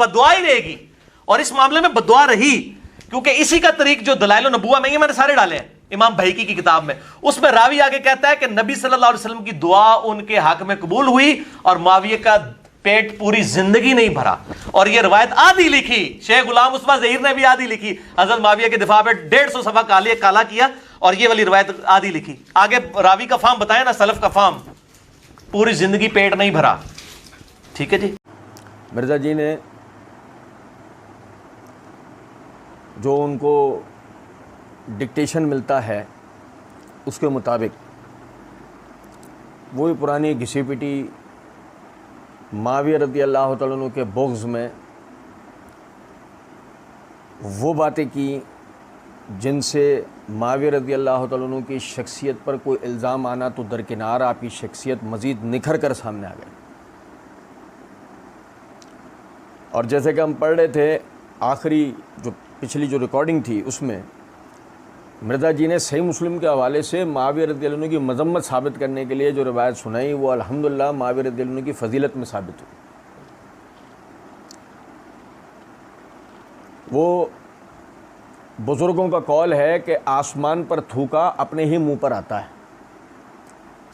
बददुआ ही रहेगी। और इस मामले में बददुआ रही, क्योंकि इसी का तरीक जो दलाइल नबुव्वा में, ये मैंने सारे डाले हैं इमाम बहकी की किताब में, उसमें रावी आगे कहता है कि नबी सल्लल्लाहु अलैहि वसल्लम की दुआ उनके हक में कबूल हुई और मुआविया का पेट पूरी जिंदगी नहीं भरा। और ये रवायत आधी लिखी, शेख गुलाम उस्मान ज़हीर ने भी आधी लिखी, हजरत मुआविया के दिफा पे 150 सफा काला किया और ये वाली रवायत आधी लिखी। आगे रावी का फार्म बताया ना, सलफ का फार्म, पूरी जिंदगी पेट नहीं भरा। ठीक है जी। मिर्ज़ा जी ने जो उनको डिक्टेशन मिलता है उसके मुताबिक वही पुरानी घिसी पिटी मुआविया रज़ी अल्लाह तआला अन्हु के बुग़्ज़ में वो बातें की जिनसे मुआविया रज़ी अल्लाह तआला अन्हु की शख्सियत पर कोई इल्ज़ाम आना तो दरकिनार, आपकी शख्सियत मज़ीद निखर कर सामने आ गई। और जैसे कि हम पढ़ रहे थे आखिरी जो पिछली जो रिकॉर्डिंग थी उसमें मिर्ज़ा जी ने सही मुस्लिम के हवाले से मुआविया रज़ियल्लाहु अन्हु की मज़म्मत साबित करने के लिए जो रिवायत सुनाई वो अल्हम्दुलिल्लाह मुआविया रज़ियल्लाहु अन्हु की फ़जीलत में साबित हुई। वो बुज़ुर्गों का कौल है कि आसमान पर थूका अपने ही मुंह पर आता है।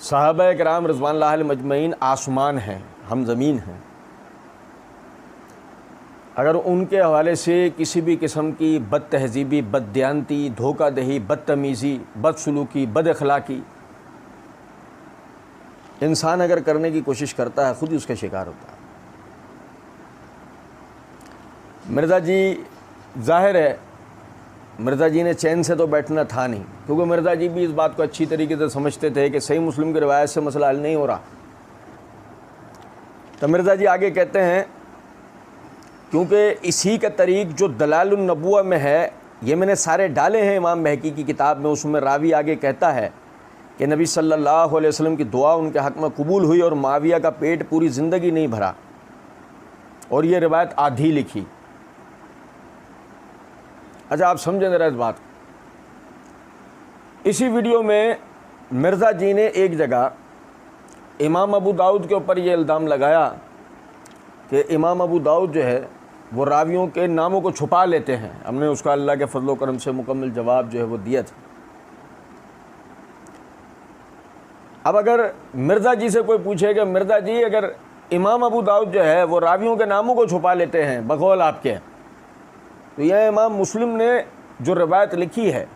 सहाबा किराम रिज़वानुल्लाह अलैहिम अजमईन आसमान हैं, हम ज़मीन हैं। अगर उनके हवाले से किसी भी किस्म की बद तहज़ीबी, बददियानती, धोखा दही, बदतमीज़ी, बदसलूकी, बद अखलाक़ी इंसान अगर करने की कोशिश करता है ख़ुद ही उसका शिकार होता है। मिर्ज़ा जी, ज़ाहिर है मिर्ज़ा जी ने चैन से तो बैठना था नहीं, क्योंकि मिर्ज़ा जी भी इस बात को अच्छी तरीके से समझते थे कि सही मुस्लिम की रिवायत से मसला हल नहीं हो रहा। तो मिर्ज़ा जी आगे कहते हैं, क्योंकि इसी का तरीक़ जो दलाइल नबुव्वा में है, ये मैंने सारे डाले हैं इमाम बहकी की किताब में। उसमें रावी आगे कहता है कि नबी सल्लल्लाहु अलैहि वसल्लम की दुआ उनके हक़ में कबूल हुई और मुआविया का पेट पूरी ज़िंदगी नहीं भरा, और ये रिवायत आधी लिखी। अच्छा, आप समझें ज़रा इस बात। इसी वीडियो में मिर्ज़ा जी ने एक जगह इमाम अबू दाऊद के ऊपर ये इल्ज़ाम लगाया कि इमाम अबू दाऊद जो है वो रावियों के नामों को छुपा लेते हैं। हमने उसका अल्लाह के फजल करम से मुकम्मल जवाब जो है वो दिया था। अब अगर मिर्ज़ा जी से कोई पूछे कि मिर्ज़ा जी, अगर इमाम अबू दाऊद जो है वो रावियों के नामों को छुपा लेते हैं बकौल आपके, तो यह इमाम मुस्लिम ने जो रवायत लिखी है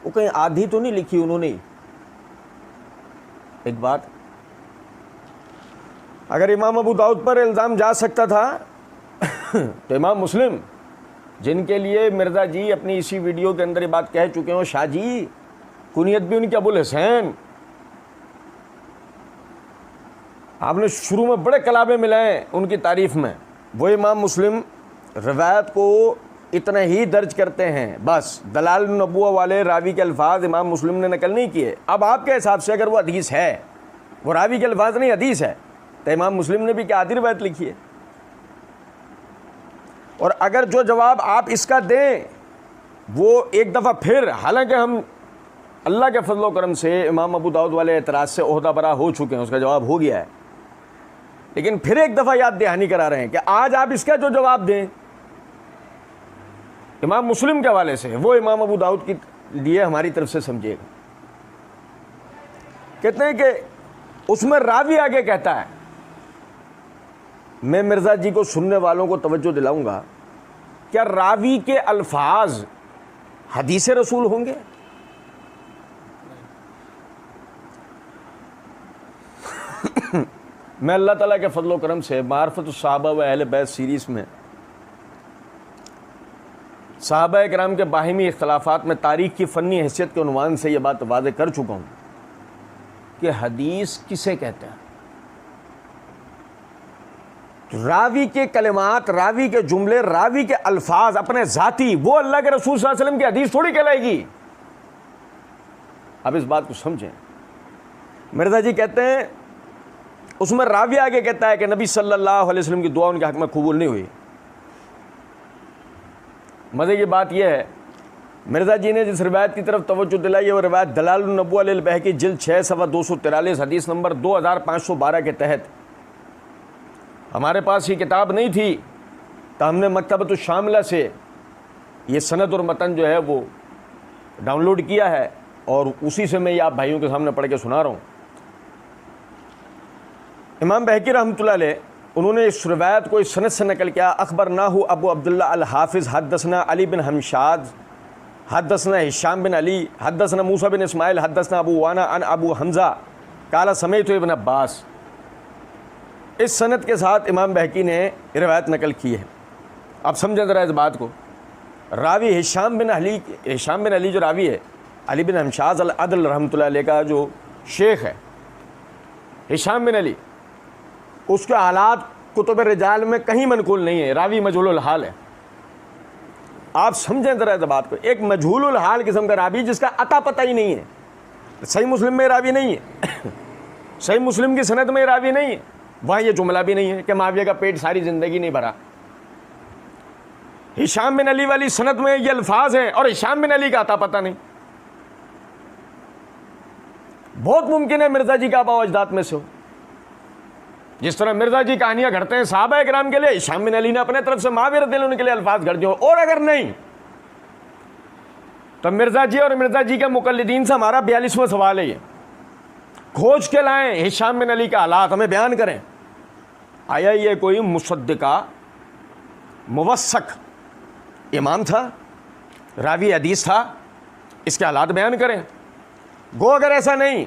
वो कहीं आधी तो नहीं लिखी उन्होंने। एक बात, अगर इमाम अबू दाऊद पर इल्ज़ाम जा सकता था तो इमाम मुस्लिम, जिनके लिए मिर्ज़ा जी अपनी इसी वीडियो के अंदर ये बात कह चुके हो, शाह जी कुनियत भी उनकी अबुल हुसैन, आपने शुरू में बड़े कलामे मिलाए उनकी तारीफ़ में, वो इमाम मुस्लिम रवायत को इतना ही दर्ज करते हैं, बस दलाइल नबुव्वा वाले रावी के अल्फाज इमाम मुस्लिम ने नकल नहीं किए। अब आपके हिसाब से अगर वो हदीस है, वो रावी के अल्फाज नहीं हदीस है, तो इमाम मुस्लिम ने भी क्या आधी रवायत लिखी है? और अगर जो जवाब आप इसका दें वो एक दफ़ा फिर, हालांकि हम अल्लाह के फजल करम से इमाम अबू दाऊद वाले एतराज़ से ओहदा बरा हो चुके हैं, उसका जवाब हो गया है, लेकिन फिर एक दफ़ा याद दहानी करा रहे हैं कि आज आप इसका जो जवाब दें इमाम मुस्लिम के हवाले से, वो इमाम अबू दाऊद के लिए हमारी तरफ से समझिएगा। कहते हैं कि उसमें रावी आगे कहता है, मैं मिर्ज़ा जी को सुनने वालों को तवज्जो दिलाऊंगा, क्या रावी के अल्फाज हदीस रसूल होंगे? मैं अल्लाह ताला के फजल करम से मारफतुस सहाबा व अहले बैत सीरीज़ में सहाबा किराम के बाहिमी इख्तलाफात में तारीख़ की फ़न्नी हैसियत के उन्वान से यह बात वाज़ेह कर चुका हूँ कि हदीस किसे कहते हैं। रावी के कलिमात, रावी के जुमले, रावी के अल्फाज अपने ज़ाती, वो अल्लाह के रसूल सल्लल्लाहु अलैहि वसल्लम की हदीस थोड़ी कहलाएगी। अब इस बात को समझें। मिर्ज़ा जी कहते हैं, उसमें रावी आगे कहता है कि नबी सल्लल्लाहु अलैहि वसल्लम की दुआ उनके हक़ में कबूल नहीं हुई। मज़े की बात यह है, मिर्ज़ा जी ने जिस रिवायत की तरफ तवज्जो दिलाई है वो रिवायत दलाइल नबुव्वा लिल बहकी जिल्द 6 सफ़ा 243 हदीस नंबर 2512 के तहत हमारे पास ये किताब नहीं थी तो हमने मकतबतुश शामिला से ये सनद और मतन जो है वो डाउनलोड किया है और उसी से मैं ये आप भाइयों के सामने पढ़ के सुना रहा हूँ। इमाम बहकी रहमतुल्लाह अलैह उन्होंने इस रिवायत को इस सनद से नकल किया। अखबरनाहु अबू अब्दुल्ला अल हाफिज़ हद्दसना अली बिन हमशाद हद्दसना हिशाम बिन अली हद्दसना मूसा बिन इस्माइल हद्दसना अबू वाना अन अबू हमज़ा काला समेत इब्न अब्बास। इस सनद के साथ इमाम बहकी ने रिवायत नकल की है। अब समझें ज़रा इस बात को। रावी हिशाम बिन अली जो रावी है, अली बिन हमशाद अल अदल रहमतुल्लाह अलैह का जो शेख है हिशाम बिन अली, उसके हालात कुतुब रिजाल में कहीं मनकूल नहीं है, रावी मजहूलुल हाल है। आप समझें ज़रा इस बात को। एक मजहूलुल हाल किस्म का रावी जिसका अता पता ही नहीं है, सही मुस्लिम में रावी नहीं है सही मुस्लिम की सनद में रावी नहीं है, वहाँ ये जुमला भी नहीं है कि माविया का पेट सारी ज़िंदगी नहीं भरा। हिशाम बिन अली वाली सनद में ये अल्फाज हैं और हिशाम बिन अली का अता पता नहीं। बहुत मुमकिन है मिर्ज़ा जी का आबा अजदाद में से हो। जिस तरह मिर्ज़ा जी कहानियां घड़ते हैं सहाबा किराम के लिए, हिशाम बिन अली ने अपने तरफ से माविया रज़ियल्लाहु अन्हु के लिए अल्फाज घड़ दिए। और अगर नहीं तो मिर्ज़ा जी और मिर्ज़ा जी के मुकल्लिदीन से हमारा 42वां सवाल है, ये खोज के लाएं हिशाम बिन अली के हालात, हमें बयान करें। आया ये कोई मुसद्दिका मुवस्सक इमाम था, रावी हदीस था, इसके हालात बयान करें। गो अगर ऐसा नहीं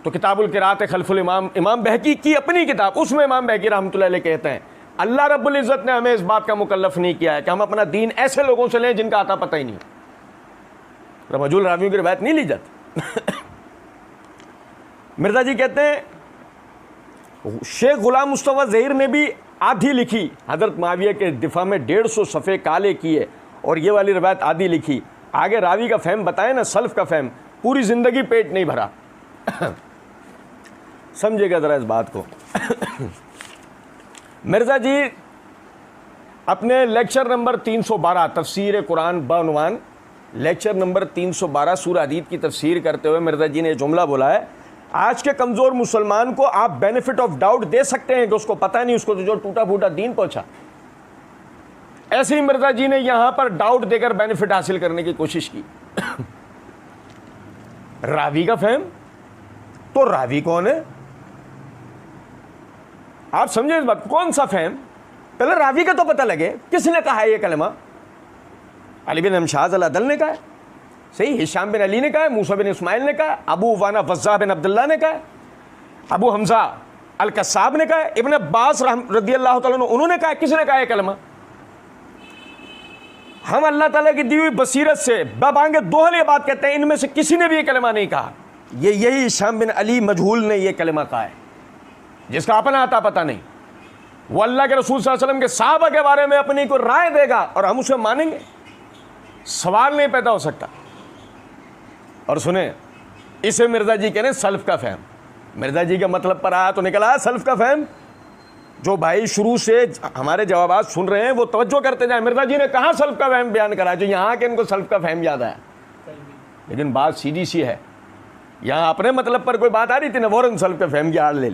तो किताबुल क़िराअत खल्फुल इमाम, इमाम बहकी की अपनी किताब, उसमें इमाम बहकी रहमतुल्लाह अलैह कहते हैं अल्लाह रब्बुल इज़्ज़त ने हमें इस बात का मुकल्लफ नहीं किया है कि हम अपना दीन ऐसे लोगों से लें जिनका आता पता ही नहीं, मजहूल रावियों की रिवायत नहीं ली जाती मिर्ज़ा जी कहते हैं शेख गुलाम मुस्तफ़ा ज़हीर ने भी आधी लिखी, हज़रत माविया के दिफा में 150 सफ़े काले किए और ये वाली रिवायत आधी लिखी। आगे रावी का फ़हम बताए ना, सल्फ़ का फ़हम, पूरी ज़िंदगी पेट नहीं भरा समझिएगा ज़रा इस बात को मिर्ज़ा जी अपने लेक्चर नंबर 312 तफसीर कुरान बउनवान लेक्चर नंबर 312 सूरह हदीद की तफसीर करते हुए मिर्ज़ा जी ने जुमला बोला है, आज के कमज़ोर मुसलमान को आप बेनिफिट ऑफ डाउट दे सकते हैं कि उसको पता नहीं, उसको तो जो टूटा फूटा दीन पहुंचा। ऐसे ही मिर्ज़ा जी ने यहां पर डाउट देकर बेनिफिट हासिल करने की कोशिश की रावी का फहम, तो रावी कौन है आप समझे इस बात, कौन सा फहम, पहले रावी का तो पता लगे किसने कहा है ये कलमा। अली बिन हमशाद अल अदल ने कहा है, सही, हिशाम बिन अली ने कहा है, मूसा बिन इस्माइल ने कहा है, अबू वाना वज़्ज़ा बिन अब्दुल्ला ने कहा है, अबू हमज़ा अल कस्साब ने कहा है, इब्न अब्बास रज़ियल्लाहु तआला अन्हु उन्होंने कहा है। किसने कहा है कलमा? हम अल्लाह ताला की दी हुई बसीरत से बाबांगे दोहल ये बात कहते हैं, इनमें से किसी ने भी ये कलमा नहीं कहा। यही हिशाम बिन अली मजहूल ने ये कलमा कहा है, जिसका अपना आता पता नहीं। वो अल्लाह के रसूल सल्लल्लाहु अलैहि वसल्लम के सहाबा के बारे में अपनी को राय देगा और हम उसे मानेंगे, सवाल नहीं पैदा हो सकता। और सुने, इसे मिर्ज़ा जी कहने सल्फ का फहम। मिर्ज़ा जी के मतलब पर आया तो निकला सल्फ का फहम। जो भाई शुरू से हमारे जवाबात सुन रहे हैं वो तवज्जो करते जाए, मिर्ज़ा जी ने कहाँ सल्फ का फहम बयान करा जो यहाँ के इनको सल्फ का फहम याद आया। लेकिन बात सीधी सी है, यहाँ अपने मतलब पर कोई बात आ रही थी ना, फ़ौरन सल्फ का फहम की आड़ ले ली।